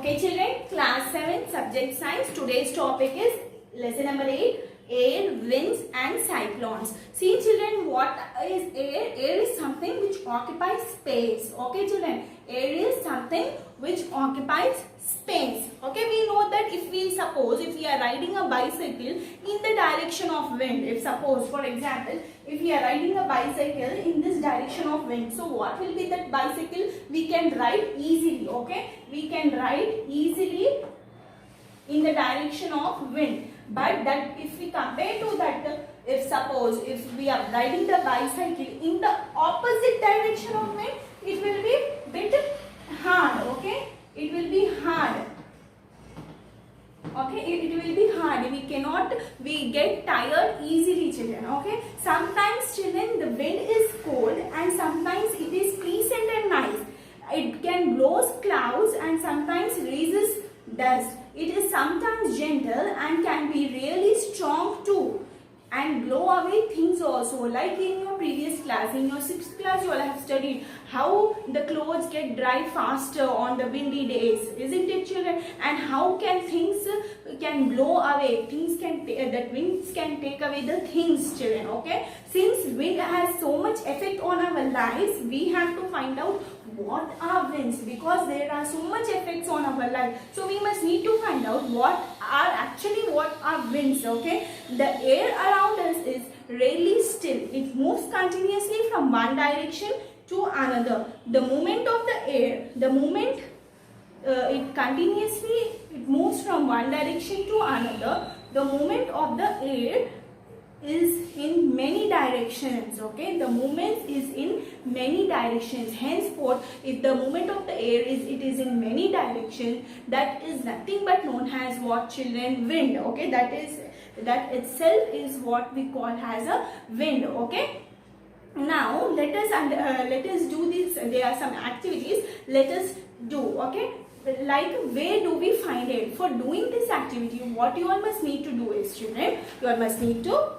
Okay children, class 7 subject science. Today's topic is lesson number 8, air, winds and cyclones. See children, what is air? Air is something which occupies space. Okay children, air is something which occupies space. Okay, we know that if we are riding a bicycle in the direction of wind, if suppose for example if we are riding a bicycle in this direction of wind, so what will be that bicycle? We can ride easily. Okay, we can ride easily in the direction of wind. But that if we compare to that, if suppose if we are riding the bicycle in the opposite direction of wind, it will be bit hard. Okay, it will be hard. Okay, it will be hard. We get tired easily children. Okay, sometimes children the wind is cold and sometimes it is pleasant and nice. It can blow clouds and sometimes raises dust. It is sometimes gentle and can be really strong too, and blow away things also. Like in your previous class, in your 6th class, you all have studied how the clothes get dry faster on the windy days, isn't it children? And how can things can blow away, winds can take away the things children. Okay, since wind has so much effect on our lives, we have to find out what are winds, because there are so much effects on our life. So we must need to find out what are winds. Okay, the air around us is really still. It moves continuously from one direction to another. The movement of the air, it moves from one direction to another. The movement of the air is in many directions. Okay, the movement is in many directions. Henceforth, if the movement of the air is in many directions, that is nothing but known as what children? Wind. Okay, that itself is what we call as a wind. Okay, now let us do this. There are some activities. Let us do. Okay, like where do we find it? For doing this activity, what you all must need to do is children, you all must need to.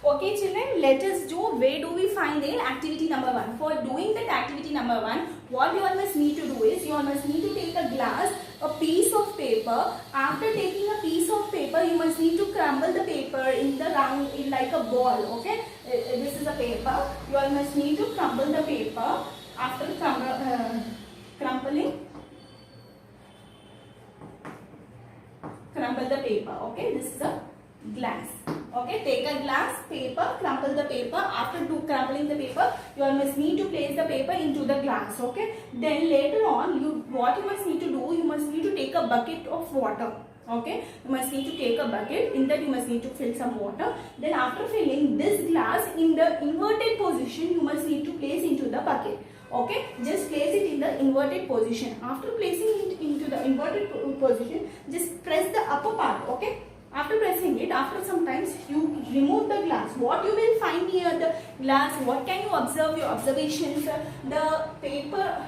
Okay children, let us do where do we find it, activity number 1. For doing that activity number 1, what you all must need to do is, you all must need to take a glass, a piece of paper. After taking a piece of paper, you must need to crumble the paper in the round, in like a ball. Okay, this is a paper. You all must need to crumble the paper. After crumbling, crumble the paper. Okay, this is a glass. Okay, take a glass, paper, crumble the paper. After crumbling the paper, you all must need to place the paper into the glass. Okay, then later on, what you must need to do, you must need to take a bucket of water. Okay, you must need to take a bucket. In that you must need to fill some water. Then after filling this glass in the inverted position, you must need to place into the bucket. Okay, just place it in the inverted position. After placing it into the inverted position, just press the upper part. Okay, after pressing it, after some times you remove the glass. What you will find near the glass? What can you observe? Your observations. The paper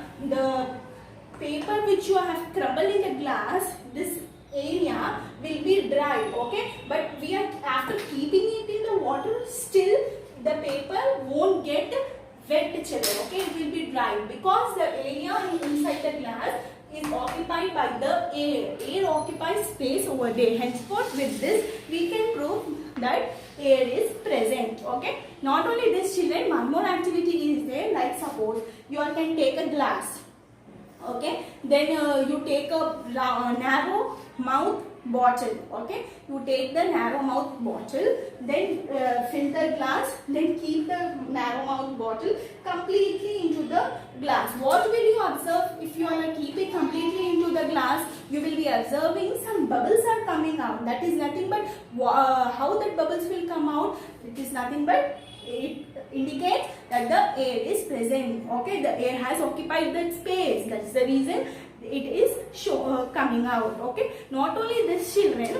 which you have crumbled in the glass, this area will be dry. Okay, but after keeping it in the water, still the paper won't get wet children. Okay, it will be dry because the area inside the glass is occupied by the air. Air occupies space over there. Henceforth, with this we can prove that air is present. Okay, not only this children, one more activity is there. Like suppose you all can take a glass. Okay, then you take a narrow mouth bottle. Okay, you take the narrow mouth bottle, then fill the glass, then keep the narrow mouth bottle completely into the glass. What will you observe? If you want to keep it completely into the glass, you will be observing some bubbles are coming out. That is nothing but how that bubbles will come out. It is nothing but it indicates that the air is present. Okay, the air has occupied that space. That's the reason it is coming out. Okay, not only this children,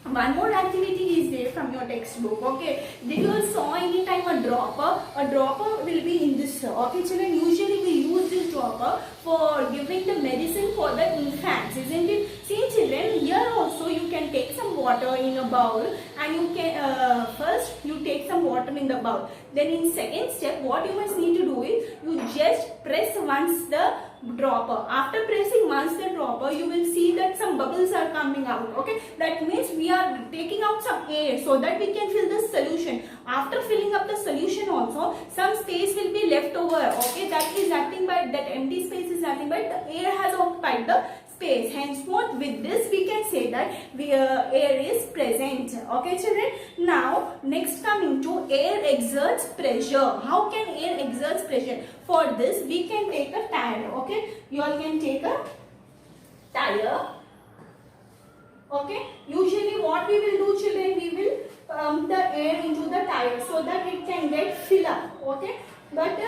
one more activity is there from your textbook. Okay, did you saw any time a dropper? A dropper will be in this. Okay children, usually we use this dropper for giving the medicine for the infants, isn't it? See children, here here also you can take some water in a bowl, and you can first you take some water in the bowl. Then in second step, what you must need to do is you just press once the dropper. After pressing once the dropper, you will see that some bubbles are coming out. Okay, that means we are taking out some air so that we can fill the solution. After filling up the solution also, some space will be left over. Okay, that is nothing but that empty space is nothing but the air has occupied the space. Henceforth, with this we can say that air is present. Okay children, now next coming to air exerts pressure. How can air exerts pressure? For this we can take a tire. Okay, you all can take a tire. Okay, usually what we will do children, we will pump the air into the tire so that it can get filled up. Okay, but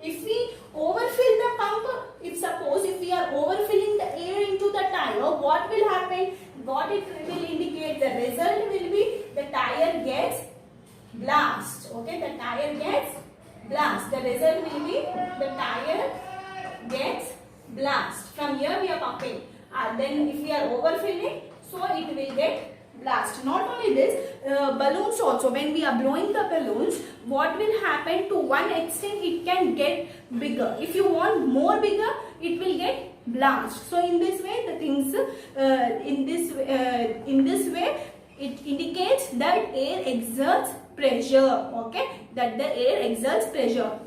if we overfill the pump, if we are overfilling the air into the tire, what will happen? What it will indicate? The result will be the tire gets blast. Okay, the tire gets blast. The result will be the tire gets blast. From here we are pumping. Then if we are overfilling, so it will get blast. Not only this, balloons also, when we are blowing the balloons, what will happen? To one extent it can get bigger. If you want more bigger, it will get blast. So in this way the things in this way it indicates that air exerts pressure. Okay, that the air exerts pressure.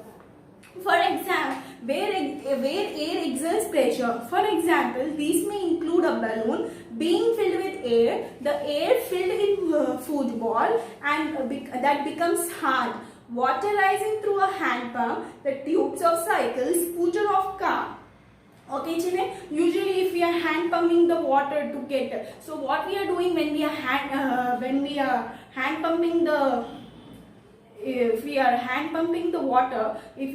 For example, where air exerts pressure. For example, these may include a balloon being filled with air, the air filled in football, and that becomes hard. Water rising through a hand pump, the tubes of cycles, scooter of car. Okay children, usually if we are hand pumping the water to get, so what we are doing when we are hand pumping the, if we are hand pumping the water, if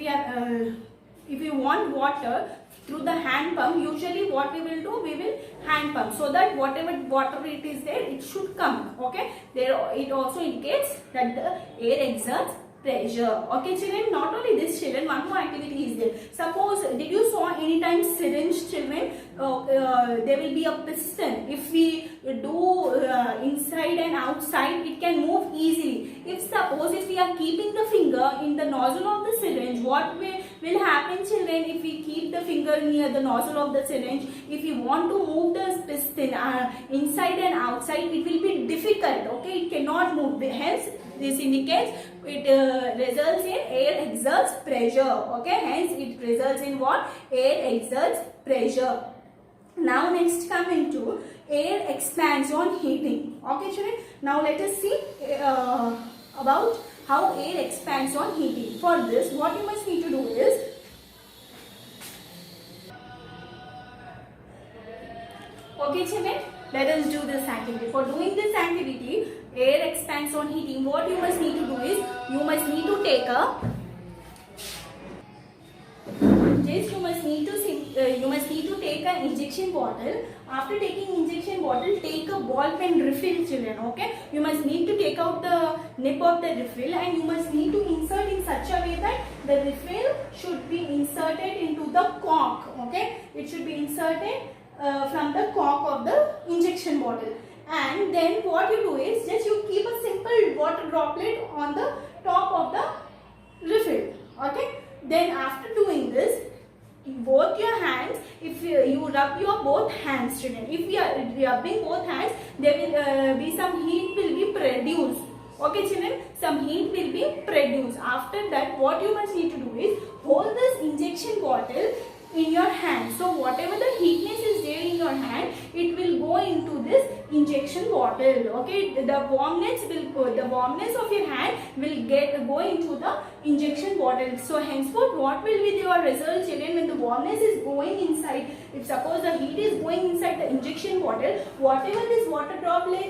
we want water through the hand pump, usually what we will do, we will hand pump so that whatever water it is there, it should come. Okay, there it also indicates that the air exerts pressure. Okay children, not only this children, one more activity is there. Suppose, did you saw anytime syringe children? There will be a piston. If we do inside and outside, it can move easily. If suppose if we are keeping the finger in the nozzle of the syringe, what will happen children? If we keep the finger near the nozzle of the syringe, if you want to move the piston inside and outside, it will be difficult. Okay, it cannot move. Hence this indicates it results in air exerts pressure. Okay, hence it results in what? Air exerts pressure. Now next coming to air expands on heating. Okay children, now let us see about how air expands on heating. For this, what you must need to do is, okay children, let us do this activity. For doing this activity, air expands on heating, what you must need to do is, you must need to take a, you must need to take an injection bottle. After taking injection bottle, take a ball pen refill children. Okay, you must need to take out the nip of the refill, and you must need to insert in such a way that the refill should be inserted into the cork. Okay, it should be inserted from the cork of the injection bottle. And then what you do is, just you keep a simple water droplet on the top of the refill. Okay, then after doing this, both your hands, if you rub your both hands children, if we are rubbing both hands, there will be some heat will be produced. Okay children, some heat will be produced. After that, what you must need to do is, hold this injection bottle in your hand. So whatever the heatness is there in your hand, it will go into this injection bottle. Okay, the warmness of your hand will go into the injection bottle. So henceforth, what will be your result children? When the warmness is going inside, if suppose the heat is going inside the injection bottle, whatever this water droplet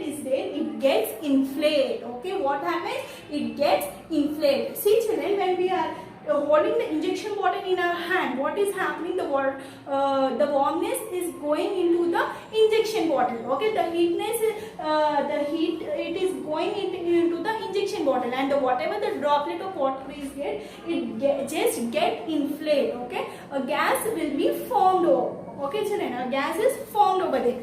is there, it gets inflated. Okay, what happens? It gets inflated. See children, when we are holding the injection bottle in our hand, expand. What is happening? The warmness is going into the injection bottle. Okay, the heat it is going into the injection bottle, and whatever the droplet of water is just get inflated. Okay, a gas will be formed over. Okay, children, a gas is formed over there.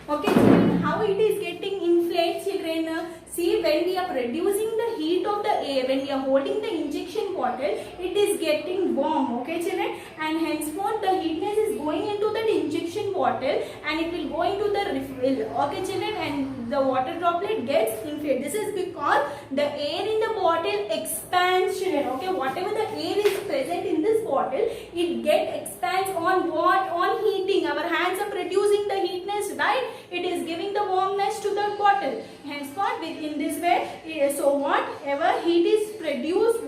Okay, children, how it is getting inflated, children? See, when we are producing the heat of the air, when we are holding the injection bottle, it is getting warm. Okay, children, and henceforth the heatness is going into that injection bottle, and it will go into the refill. Okay, children, and the water droplet gets inflated. This is because the air in the bottle expands, children. Okay, whatever the air is present in this bottle, it expands on what? On heating. Our hands are producing the heatness, right? It is giving the warmness to the bottle. Henceforth, in this way, so whatever heat is produced,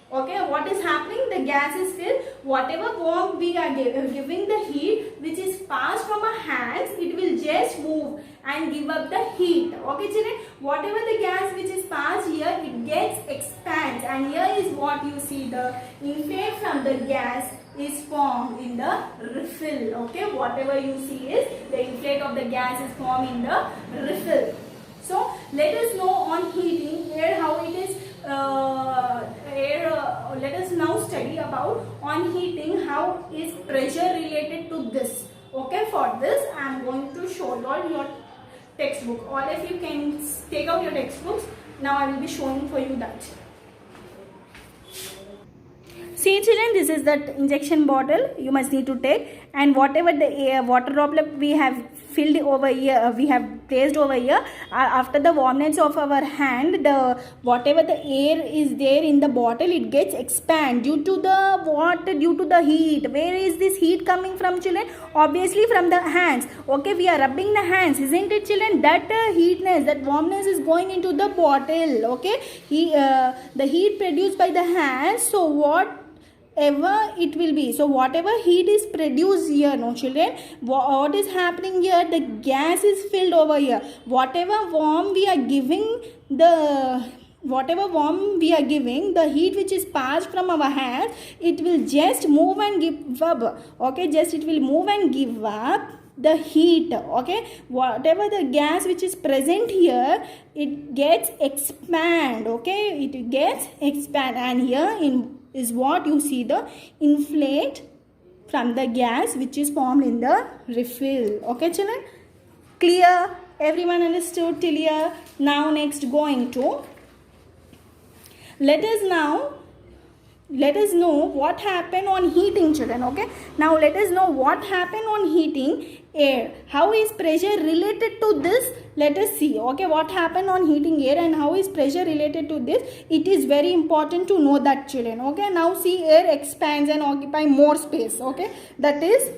okay, what is happening? The gas is filled. Whatever warmth we are giving the heat which is passed from our hands, it will just move and give up the heat. Okay, children, whatever the gas which is passed here, it gets expands, and here is what you see, the inflate from the gas is formed in the refill. Okay, whatever you see is the inflate of the gas is formed in the refill. So let us know on heating air how it is. Let us now study about on heating how is pressure related to this. Okay, for this I am going to show all your textbook. All of you can take out your textbooks. Now I will be showing for you that. See, children, this is that injection bottle you must need to take, and whatever the water droplet we have filled over here, we have placed over here, after the warmness of our hand, whatever the air is there in the bottle, it gets expand due to the water, due to the heat. Where is this heat coming from, children? Obviously from the hands. Okay, we are rubbing the hands, isn't it, children? That heatness, that warmness is going into the bottle. Okay, the heat produced by the hands. So whatever it will be, so whatever heat is produced here, no children, what is happening here? The gas is filled over here. Whatever warm we are giving, the heat which is passed from our hands, it will just move and give up. Okay, just it will move and give up the heat. Okay, whatever the gas which is present here, it gets expand. Okay, it gets expand, and here is what you see, the inflate from the gas which is formed in the refill. Okay, children, clear? Everyone understood till here? Now next going to let us know what happened on heating, children. Okay, now let us know what happened on heating air. How is pressure related to this? Let us see. Okay, what happened on heating air and how is pressure related to this? It is very important to know that, children. Okay, now see, air expands and occupy more space. Okay, that is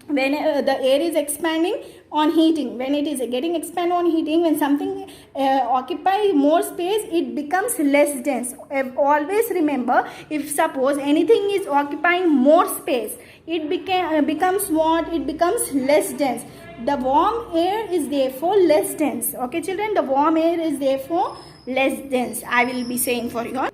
when the air is expanding on heating. When it is getting expand on heating, when something occupy more space, it becomes less dense. Always remember, if suppose anything is occupying more space, it becomes what? It becomes less dense. The warm air is therefore less dense. Okay, children, the warm air is therefore less dense. I will be saying for you.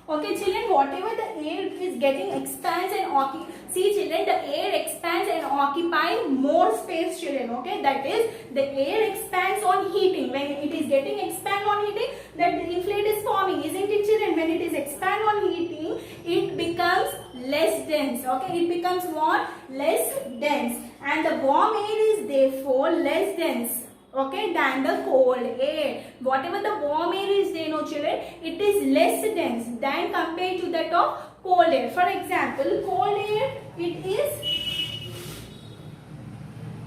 Okay, children, whatever the air is getting expands and see, children, the air expands and occupy more space, children. Okay, that is, the air expands on heating. When it is getting expand on heating, that the inflate is forming, isn't it, children? When it is expand on heating, it becomes less dense. Okay, it becomes what? Less dense, and the warm air is therefore less dense, okay, than the cold air. Whatever the warm air is there, no children, it is less dense than compared to that of cold air. For example, cold air, it is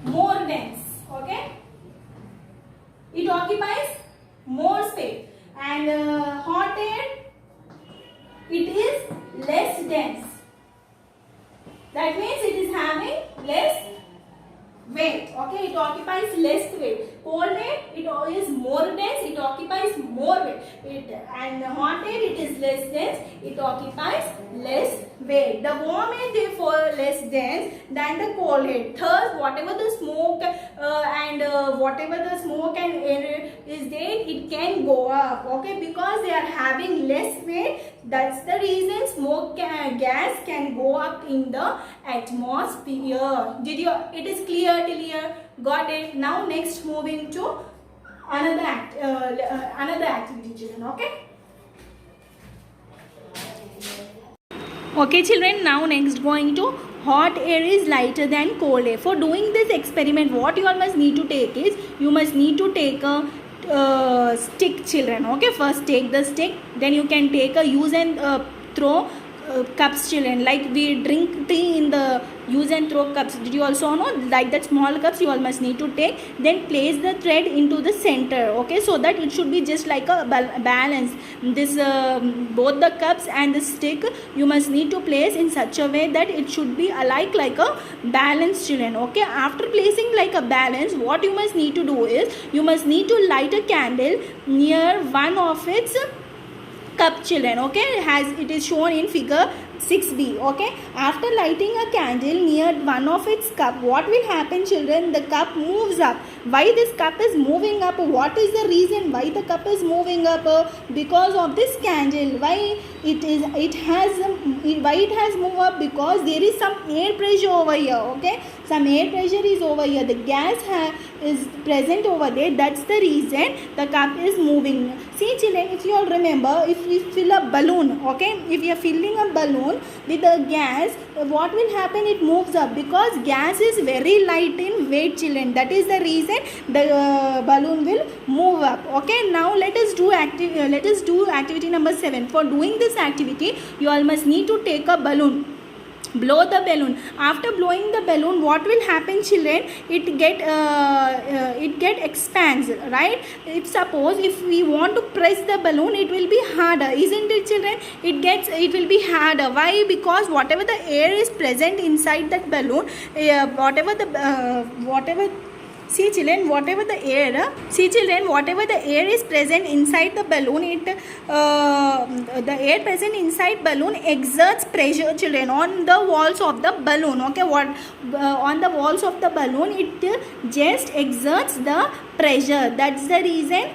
more dense. Okay, it occupies more space, and hot air, it is less dense. That means it is having less weight. Okay, it occupies less weight. Cold air, it is more dense, it occupies more weight. And hot air, it is is less dense, it occupies less weight. The warm air therefore less dense than the cold air. Thus, whatever the smoke and air is there, it can go up. Okay, because they are having less weight. That's the reason smoke gas can go up in the atmosphere. It is clear till here? Got it? Now next moving to another activity, children. Okay children, now next going to hot air is lighter than cold air. For doing this experiment, what you all must need to take is, you must need to take a stick, children. Okay, first take the stick, then you can take a use and throw cups, children. Like we drink tea in the use and throw cups. Did you also know? Like that small cups you all must need to take. Then place the thread into the center. Okay, so that it should be just like a balance. This both the cups and the stick you must need to place in such a way that it should be alike like a balance, children. Okay, after placing like a balance, what you must need to do is, you must need to light a candle near one of its cup, children. Okay, as it is shown in figure 6b. Okay, after lighting a candle near one of its cup, what will happen, children? The cup moves up. Why this cup is moving up? What is the reason why the cup is moving up? Because of this candle. Why it has moved up? Because there is some air pressure over here. Okay, some air pressure is over here. The gas is present over there. That's the reason the cup is moving. See children, if you all remember, if we fill a balloon, okay, if we are filling a balloon with the gas, what will happen? It moves up because gas is very light in weight, children. That is the reason the balloon will move up. Okay, now let us do activity number 7. For doing this activity, you all must need to take a balloon. Blow the balloon. After blowing the balloon, what will happen, children? It get expands, right? If we want to press the balloon, it will be harder, isn't it, children? It will be harder. Why? Because whatever the air is present inside that balloon, See children, whatever the air is present inside the balloon, the air present inside balloon exerts pressure, children, on the walls of the balloon. Okay, on the walls of the balloon, it just exerts the pressure. That's the reason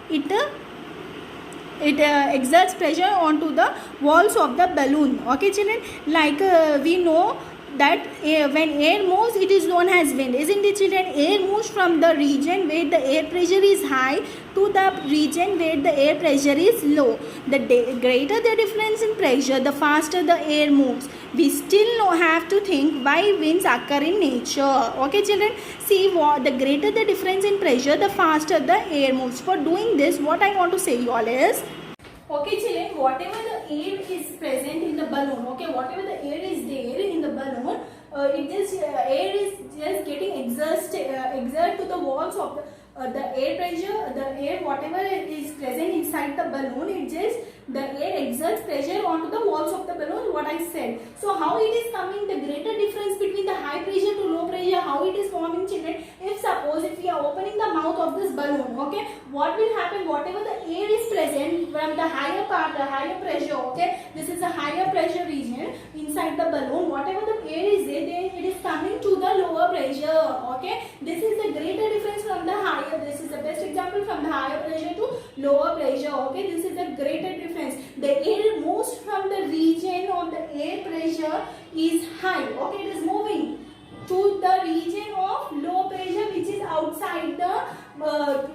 it exerts pressure onto the walls of the balloon. Okay, children, like we know that when air moves, it is known as wind, isn't it, children? Air moves from the region where the air pressure is high to the region where the air pressure is low. The greater the difference in pressure, the faster the air moves. We still have to think why winds occur in nature. Okay, children, see, the greater the difference in pressure, the faster the air moves. For doing this, what I want to say you all is, okay children, whatever the air is present in the balloon, okay, whatever the air is there in the balloon, air is just getting exert to the walls of the air pressure, the air whatever is present inside the balloon, the air exerts pressure onto the walls of the balloon, what I said. So how it is coming, the greater difference between the high pressure to low pressure, how it is forming, children? If we are opening the mouth of this balloon, okay, what will happen? Whatever the air is present from the higher part, the higher pressure, okay, this is a higher pressure region inside the balloon, whatever the air is there, it is coming to the lower pressure. Okay, this is the greater difference from the higher, this is the best example, from the higher pressure to lower pressure. Okay, this is the greater difference. The air moves from the region of the air pressure is high. Okay, it is moving to the region of low pressure, which is outside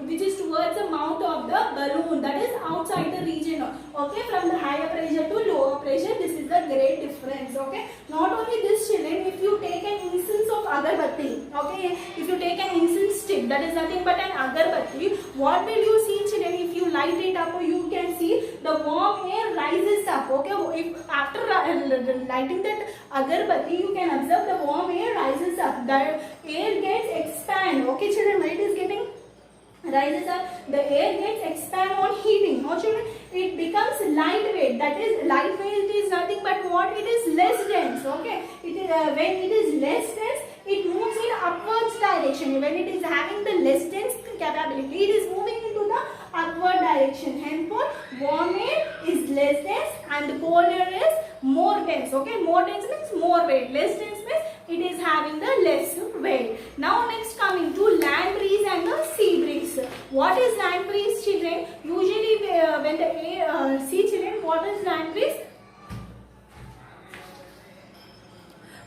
which is towards the mouth of the balloon, that is outside the region. Okay, from the higher pressure to lower pressure, this is the great difference. Okay, not only this, children, if you take an instance of agarbatti, okay, if you take an incense stick, that is nothing but an agarbatti, what will you see, children? If you light it up, you can see the warm air rises up. Okay, if after lighting that agarbatti, you can observe the warm air rises up, the air gets expand. Okay, children, when it is getting rises up, the air gets expand on heating. Now children, it becomes lightweight. That is, lightweight is nothing but what? It is less dense. Okay, when it is less dense, it moves in upwards direction. When it is having the less dense capability, it is moving into the upward direction. Henceforth, warm air is less dense and the cold air is more dense. Okay, more dense means more weight. Less dense means it is having the less weight. Now next coming to land breeze and the sea breeze. What is land breeze, children? Usually when the air, see children, what is land breeze?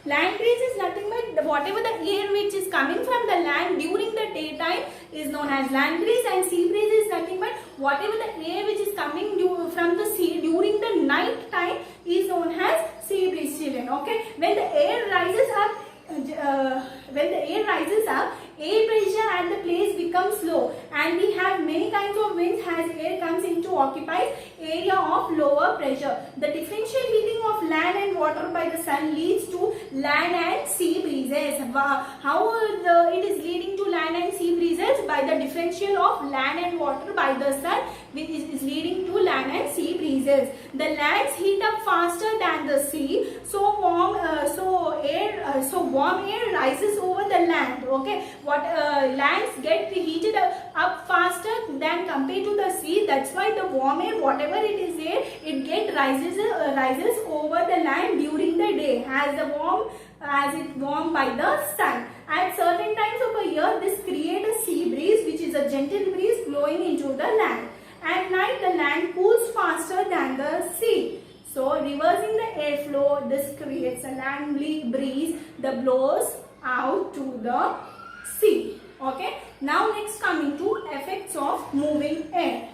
Land breeze is nothing but whatever the air which is coming from the land during the daytime is known as land breeze, and sea breeze is nothing but whatever the air which is coming from the sea during the night time is known as sea breeze, children. Okay, when the air rises up, air pressure at the place becomes low, and we have many kinds of winds as air comes into occupies area of lower pressure. The differential heating of land and water by the sun leads to land and sea breezes. How it is leading to land and sea breezes? By the differential of land and water by the sun, which is leading to land and sea breezes. The lands heat up faster than the sea, so warm air rises over the land. Okay, lands get heated up faster than compared to the sea. That's why the warm air, whatever it is there, it rises over the land during the day as it warmed by the sun. At certain times of a year, this creates a sea breeze, which is a gentle breeze blowing into the land. At night, the land cools faster than the sea. So, reversing the airflow, this creates a land breeze that blows out to the sea. Okay. Now, next coming to effects of moving air.